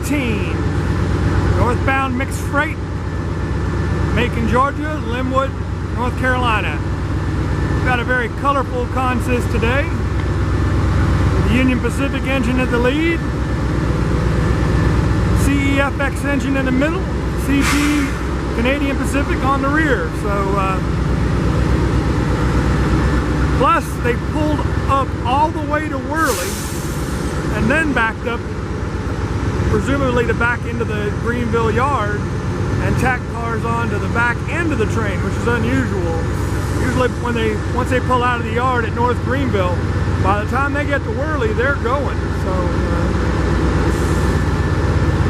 14, northbound mixed freight, Macon, Georgia, Linwood, North Carolina. We've got a very colorful consist today. The Union Pacific engine at the lead, CEFX engine in the middle, CP Canadian Pacific on the rear. So, plus they pulled up all the way to Worley and then backed up, presumably to back into the Greenville yard and tack cars onto the back end of the train, which is unusual. Usually once they pull out of the yard at North Greenville, by the time they get to Worley, they're going. So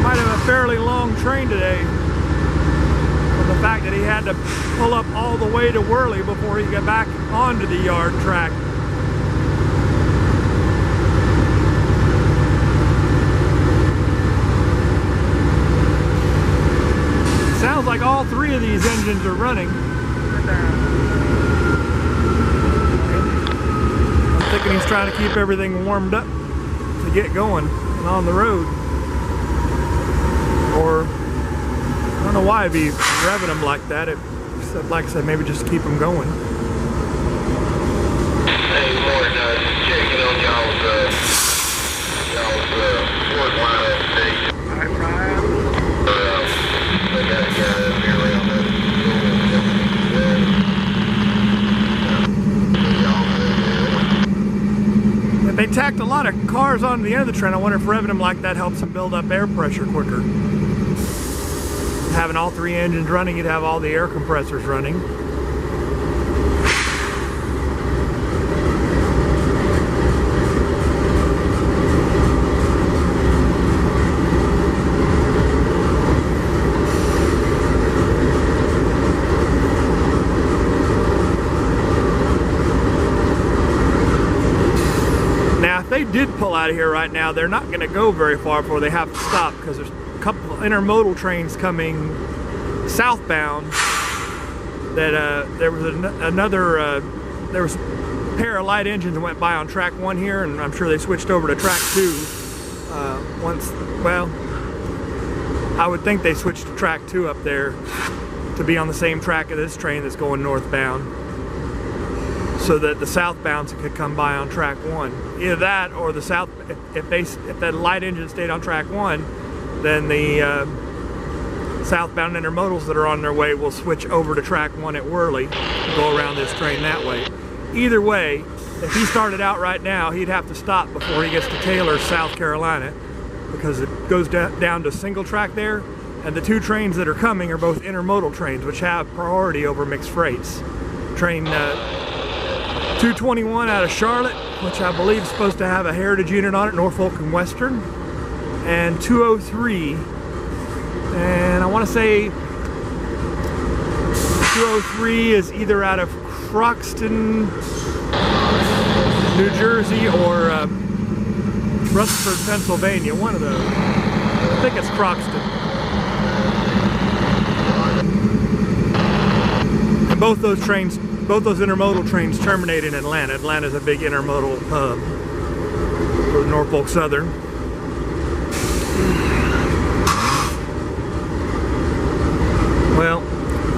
might have a fairly long train today, from the fact that he had to pull up all the way to Worley before he got back onto the yard track. Sounds like all three of these engines are running. I'm thinking he's trying to keep everything warmed up to get going and on the road. Or, I don't know why he'd be revving them like that. Except, like I said, maybe just keep them going. Hey, Lord, checking on y'all's Ford line update. Hi, Brian. They got a guy nearly on that. If they tacked a lot of cars onto the end of the train, I wonder if revving them like that helps them build up air pressure quicker. Having all three engines running, you'd have all the air compressors running. Now, if they did pull out of here right now, they're not going to go very far before they have to stop, because there's a couple of intermodal trains coming southbound that there was there was a pair of light engines that went by on track 1 here, and I'm sure they switched over to track 2 well, I would think they switched to track 2 up there to be on the same track of this train that's going northbound, so that the southbounds could come by on track 1. Either that, or the south, if that light engine stayed on track 1, then the southbound intermodals that are on their way will switch over to track 1 at Worley and go around this train that way. Either way, if he started out right now, he'd have to stop before he gets to Taylor, South Carolina, because it goes down to single track there, and the two trains that are coming are both intermodal trains, which have priority over mixed freights. Train 221 out of Charlotte, which I believe is supposed to have a heritage unit on it, Norfolk and Western, and 203, and I want to say 203 is either out of Croxton, New Jersey, or Rutherford, Pennsylvania, one of those. I think it's Croxton. And both those trains, both those intermodal trains terminate in Atlanta. Atlanta's a big intermodal hub for the Norfolk Southern. Well,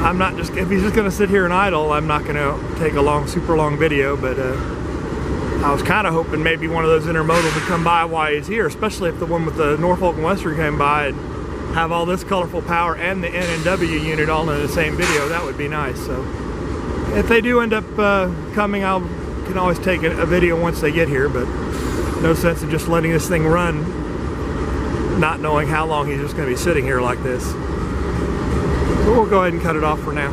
I'm not just, if he's just going to sit here and idle, I'm not going to take a super long video, but I was kind of hoping maybe one of those intermodals would come by while he's here, especially if the one with the Norfolk and Western came by and have all this colorful power and the N&W unit all in the same video. That would be nice. So if they do end up coming, I can always take a video once they get here, but no sense in just letting this thing run, not knowing how long he's just going to be sitting here like this. So we'll go ahead and cut it off for now.